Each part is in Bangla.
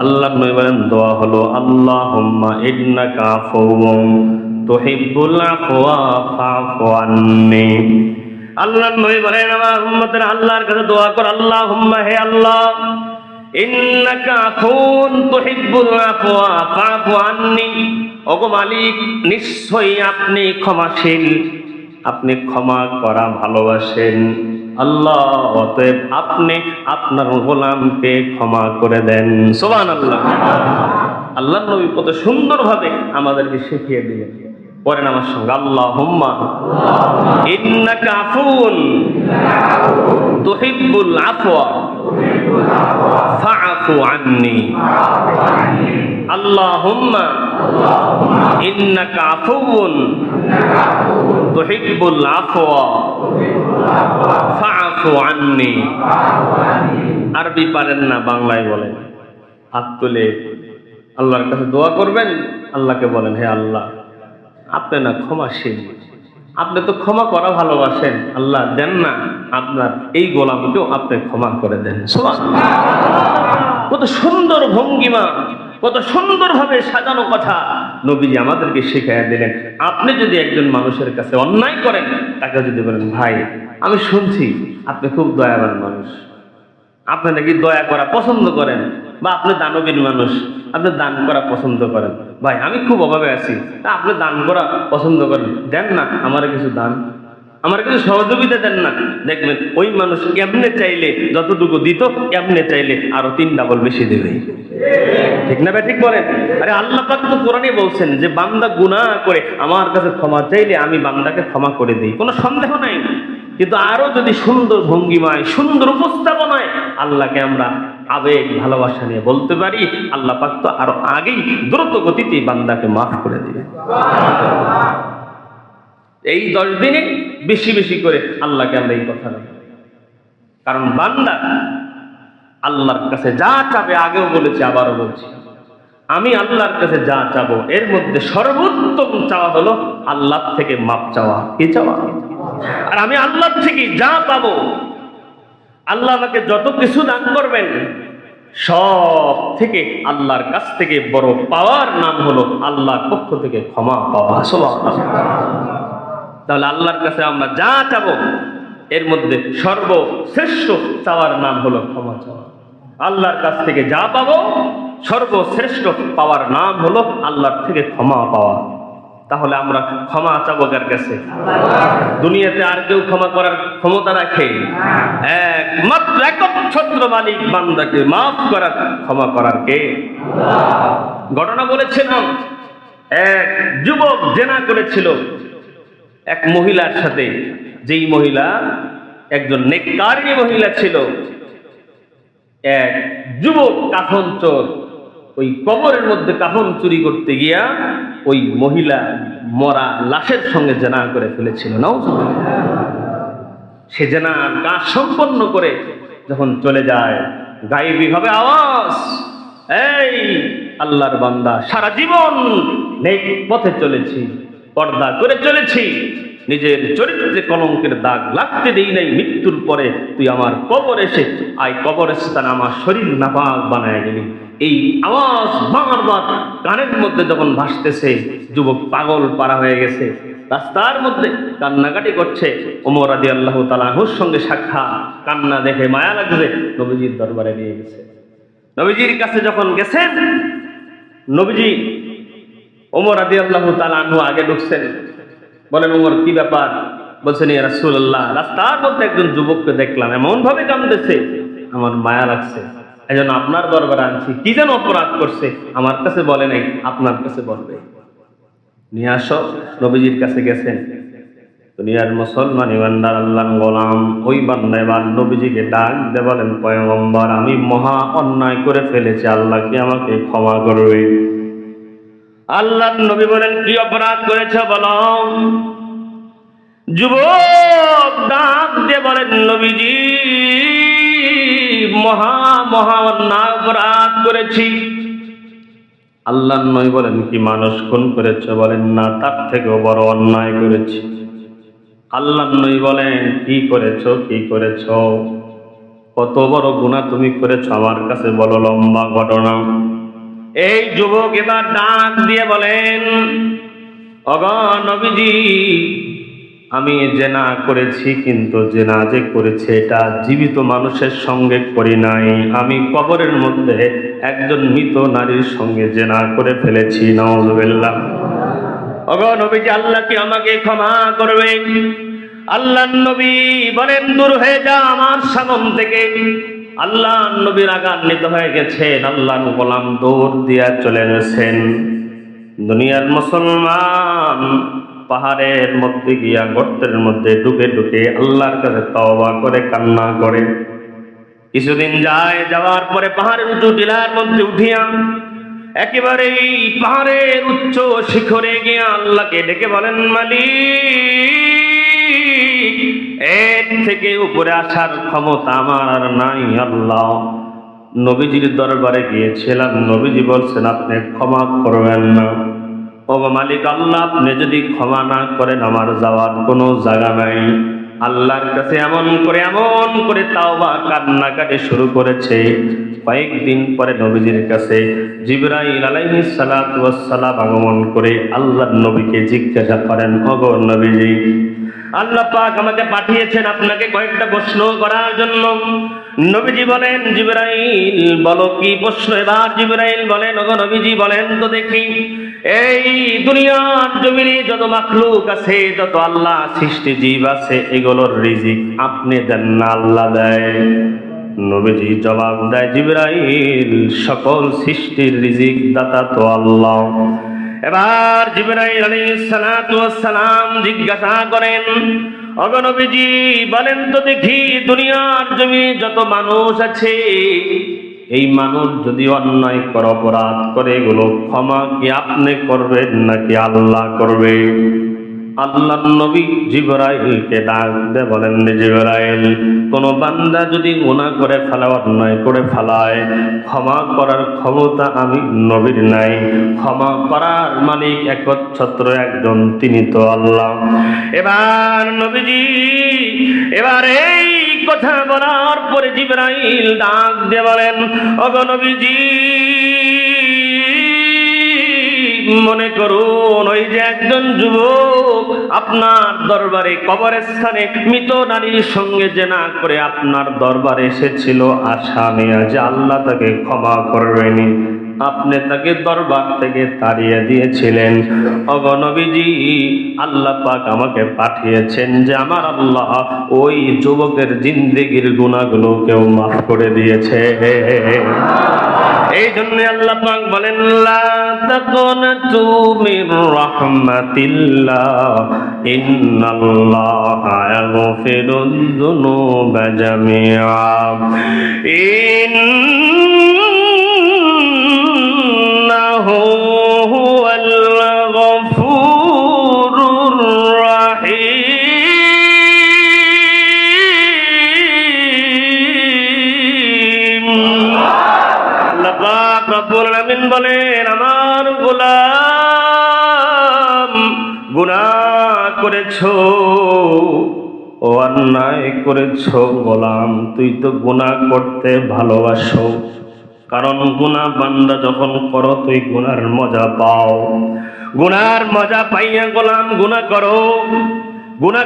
আল্লাহর নবী বলেন দোয়া হলো আল্লাহুম্মা ইন্নাকা আফুউন তুহিব্বুল আফওয়া ফাআফু আন্নি। আল্লাহর নবী বলেন আমার উম্মতের আল্লাহর কাছে দোয়া কর, আল্লাহুম্মা হে আল্লাহ ইন্নাকা আফুউন তুহিব্বুল আফওয়া ফাআফু আন্নি। ওগো মালিক, নিশ্চয়ই আপনি ক্ষমাশীল, আপনি ক্ষমা করা ভালোবাসেন। আল্লাহ অতএব আপনি আপনার গোলামকে ক্ষমা করে দেন। সুবহানাল্লাহ। আল্লাহর নবী কত সুন্দরভাবে আমাদেরকে শিখিয়ে দিলেন। পড়েন আমার সঙ্গে, আল্লাহুম্মা ইন্নাকা আফুউন তুহিব্বুল আফওয়া ফাআফু আন্নি। আল্লাহুম্মা ইন্নাকা আফুউন তুহিব্বুল আফওয়া ফাআফু আন্নি। আরবি পারেন না, বাংলায় বলেন। হাত তুলে আল্লাহর কাছে দোয়া করবেন, আল্লাহকে বলেন হে আল্লাহ আপনি না ক্ষমাশীল, আপনি তো ক্ষমা করা ভালোবাসেন, আল্লাহ দেন না আপনার এই গোলামকেও আপনি ক্ষমা করে দেন। সুবহানাল্লাহ। কত সুন্দর ভঙ্গিমা, কত সুন্দরভাবে সাজানো কথা নবীজি আমাদেরকে শিখিয়ে দিলেন। আপনি যদি একজন মানুষের কাছে অন্যায় করেন, তাকে যদি বলেন ভাই আমি শুনছি আপনি খুব দয়াবান মানুষ, আপনি নাকি দয়া করা পছন্দ করেন, বা আপনি দানবীর মানুষ, আপনি দান করা পছন্দ করেন, ভাই আমি খুব অভাবে আছি, তা আপনি দান করা পছন্দ করেন, দেন না আমার কিছু দান, আমার কিছু সহযোগিতা দেন না। দেখবেন ওই মানুষ এমনি চাইলে যতটুকু দিত, এমনি চাইলে আরো 3 ডাবল বেশি দেবে। ঠিক না ভাই? ঠিক বলেন। আরে আল্লাহ পাক তো কোরআনে বলছেন যে বান্দা গুনাহ করে আমার কাছে ক্ষমা চাইলে আমি বান্দাকে ক্ষমা করে দিই, কোনো সন্দেহ নাই। কিন্তু আরো যদি সুন্দর ভঙ্গিমায়, সুন্দর উপস্থাপনায় আল্লাহকে আমরা আবেগ ভালোবাসা নিয়ে বলতে পারি, আল্লাহ পাক তো আরো আগেই দ্রুত গতিতে বান্দাকে মাফ করে দিবে। এই 10 দিনে বেশি বেশি করে আল্লাহকে আমরা এই কথা বলি, কারণ বান্দা আল্লাহর কাছে যা চাবে, আগেও বলেছি আবারও বলছি, আমি আল্লাহর কাছে যা চাবো এর মধ্যে সর্বোত্তম চাওয়া হলো আল্লাহ থেকে মাপ চাওয়া। কি চাওয়া? আর আমি আল্লাহ থেকে যা পাবো, আল্লাহ আমাকে যত কিছু দান করবেন, সব থেকে আল্লাহর কাছ থেকে বড় পাওয়ার নাম হলো আল্লাহর পক্ষ থেকে ক্ষমা পাওয়া। সুবহানাল্লাহ। তাহলে আল্লাহর কাছে আমরা যা চাবো এর মধ্যে সর্বশ্রেষ্ঠ চাওয়ার নাম হলো ক্ষমা চাওয়া। আল্লাহর কাছ থেকে যা পাবো সর্বশ্রেষ্ঠ পাওয়ার নাম হলো আল্লাহর থেকে ক্ষমা পাওয়া। তাহলে আমরা ক্ষমা চাবো কার কাছে? দুনিয়াতে আর কেউ ক্ষমা করার ক্ষমতা রাখে? একমাত্র একচ্ছত্র মালিক বান্দাকে মাফ করার, ক্ষমা করার কে? ঘটনা বলেছিলাম, এক যুবক জেনা করেছিল এক মহিলার সাথে, যেই মহিলা একজন নেককারিনী মহিলা ছিল। এক যুবক কাফন চোর, ওই কবরের মধ্যে কাফন চুরি করতে গিয়া ওই মহিলা মরা লাশের সঙ্গে জেনা করে ফেলেছিল। নাউজুবিল্লাহ। সে জেনার কাজ সম্পন্ন করে যখন চলে যায়, গায়েবী ভাবে আওয়াজ, এই আল্লাহর বান্দা, সারা জীবন নেক পথে চলেছি, পর্দা করে চলেছি, নিজের চরিত্রে কলঙ্কের দাগ লাগতে দেই নাই, মৃত্যুর পরে তুই আমার কবর এসে আই কবরস্থান আমার শরীর নাপাক বানায় গেলি। এই আওয়াজ বারবার কানের মধ্যে যখন ভাসতেছে, যুবক পাগল পারা হয়ে গেছে, রাস্তার মধ্যে কান্নাকাটি করছে। ওমর রাদিয়াল্লাহু তাআলা আনহুর সঙ্গে সাক্ষাৎ, কান্না দেখে মায়া লাগছে, নবীজির দরবারে নিয়ে গেছে। নবীজির কাছে যখন গেছেন, নবীজি ওমর রাদিয়াল্লাহু তাআলা আনহু আগে ঢুকছেন। বলেন ওমর কি ব্যাপার? বলছেন ইয়া রাসূলুল্লাহ, রাস্তার মধ্যে একজন যুবককে দেখলাম, এমন ভাবে কাঁদতেছে, আমার মায়া লাগছে, এজন্য আপনার দরবারে আনছি। কি যেন অপরাধ করছে আমার কাছে বলে নাই, আপনার কাছে বলবে, নিয়ে আসো। নবীজির কাছে গেছেন। দুনিয়ার মুসলমান ইমানদার আল্লাহর গোলাম ওই বান্দা এবার নবীজিকে ডাক দিয়ে বলেন, পয়গম্বর আমি মহা অন্যায় করে ফেলেছি, আল্লাহ কি আমাকে ক্ষমা করবে? আল্লাহর নবী বলেন, কি অপরাধ করেছো বলো? যুবক ডাক দিয়ে বলেন, নবীজি মহা অন্যায় অপরাধ করেছি। আল্লাহর নবী বলেন, কি মানুষ খুন করেছো? বলেন না, তার থেকেও বড় অন্যায় করেছি। আল্লাহর নবী বলেন, কি করেছো? কি করেছো? কত বড় গুনাহ তুমি করেছো আমার কাছে বলো, লম্বা ঘটনা। এই যুবক এবার ডাক দিয়ে বলেন, ওগো নবীজি, আমি জেনা করেছি, কিন্তু জেনা যে করেছে এটা জীবিত মানুষের সঙ্গে করি নাই, আমি কবরের মধ্যে একজন মৃত নারীর সঙ্গে জেনা করে ফেলেছি। নাউযুবিল্লাহ। ওগো নবীজি, আল্লাহ কি আমাকে ক্ষমা করবে? আল্লাহর নবী বলেন, দূর হয়ে যা আমার সামনে থেকে। আল্লাহর নবী রাগান্বিত হয়ে গেছেন, আল্লাহর গোলাম দৌড় দিয়া চলে গেছেন। দুনিয়ার মুসলমান পাহাড়ের মধ্যে গিয়া গর্তের মধ্যে ঢুকে ঢুকে আল্লাহর কাছে তওবা করে কান্না করে। কিছুদিন যায়, যাওয়ার পরে পাহাড়ের উঁচু টিলার মধ্যে উঠিয়া একেবারে পাহাড়ের উচ্চ শিখরে গিয়া আল্লাহকে ডেকে বলেন, মালিক, এর থেকে উপরে আসার ক্ষমতা আমার আর নাই আল্লাহ। নবীজির দরবারে গিয়েছিলাম, নবীজি বলছেন আপনি ক্ষমা করবেন না। ও মালিক আল্লাহ, আপনি যদি ক্ষমা না করেন আমার যাওয়ার কোনো জায়গা নাই। আল্লাহর কাছে এমন করে তাওবা কান্নাকাটি শুরু করেছে। কয়েকদিন পরে নবীজির কাছে জিবরাইল আলাইহিস সালাতু ওয়াস সালাম আগমন করে আল্লাহর নবীকে জিজ্ঞাসা করেন, ওগো নবীজি, আল্লাহ পাক আমাকে পাঠিয়েছেন আপনাকে কয়েকটা প্রশ্ন করার জন্য। নবীজি বলেন, জিবরাইল বলো কি প্রশ্ন? এবার জিবরাইল বলেন, ওগো নবীজি বলেন তো দেখি, এই দুনিয়ার জমিনে যত মাখলুক আছে, যত আল্লাহ সৃষ্টি জীব আছে, এগুলোর রিজিক আপনি দেন না আল্লাহ দেয়? নবীজি জবাব দেয়, জিবরাইল, সকল সৃষ্টির রিজিক দাতা তো আল্লাহ। এবার জিবরাইল আলাইহিস সালাতু ওয়াস সালাম জিজ্ঞাসা করেন, ওগো নবীজি বলেন তো দেখি, দুনিয়ার জমিনে যত মানুষ আছে, এই মানুষ যদি অন্যায় করে অপরাধ করে, এগুলো ক্ষমা কি আপনি করবেন নাকি আল্লাহ করবে? আল্লাহর নবী জিবরাইলকে ডাক দিয়ে বলেন, জিবরাইল, কোন বান্দা যদি গুনাহ করে ফেলায়, অন্যায় করে ফেলায়, ক্ষমা করার ক্ষমতা আমি নবীর নাই। ক্ষমা করার মালিক একচ্ছত্র একজন, তিনি তো আল্লাহ। এবার নবীজি এই কথা বলার পরে জিবরাইল ডাক দিয়ে বলেন, ওগো নবীজি, মনে করুন ওই যে একজন যুবক আপনার দরবারে কবরস্থানে মৃত নারীর সঙ্গে জেনা করে আপনার দরবারে এসেছিল আশা নিয়ে যে আল্লাহ তাকে ক্ষমা করবেনি, আপনি তাকে দরবার থেকে তাড়িয়ে দিয়েছিলেন। ওগো নবীজি, আল্লাহ পাক আমাকে পাঠিয়েছেন যে আমার আল্লাহ ওই যুবকের জিন্দেগির গুনাহগুলোকেও মাফ করে দিয়েছে। এই জন্য আল্লাহ পাক বলেন, লা তাকুনাতু মির রাহমাতিল্লাহ, ইন্নাল্লাহা ইয়াগফিরুয যুনুবা জামিআ, ইন্নাহু হুয়াল গফুরুর রাহিম। রব্বুল আলামিন বলেন, আমার গোলাম গুনাহ করেছো, ও অন্যায় করেছো গোলাম, তুই তো গুনাহ করতে ভালোবাসো, কারণ গুনাহ বান্দা যখন করো তুই গুনার মজা পাও। গুনার মজা পাইয়া গোলাম গুনাহ করো, গুনাহ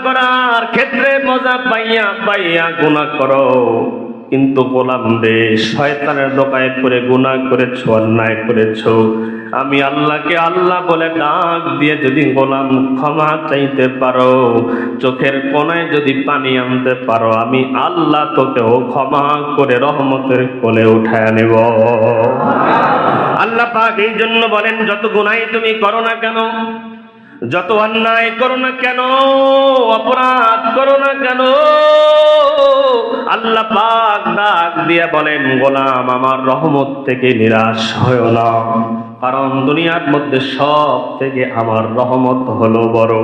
করার ক্ষেত্রে মজা পাইয়া গুনাহ করো। কিন্তু গোলাম রে, শয়তানের দোকায় পড়ে গুনাহ করেছো, অন্যায় করেছো, আমি আল্লাহকে আল্লাহ বলে ডাক দিয়ে যদি গোলাম ক্ষমা চাইতে পারো, চোখের কোণায় যদি পানি আনতে পারো, আমি আল্লাহ তোকেও ক্ষমা করে রহমতের কোলে উঠায় নেব। আল্লাহ পাক এই জন্য বলেন, যত গুনাহ তুমি করো না কেন, যত অন্যায় করো না কেন, অপরাধ করো না কেন, আল্লাহ পাক ডাক দিয়ে বলেন, গোলাম আমার রহমত থেকে নিরাশ হয়ো না, কারণ দুনিয়ার মধ্যে সব থেকে আমার রহমত হলো বড়।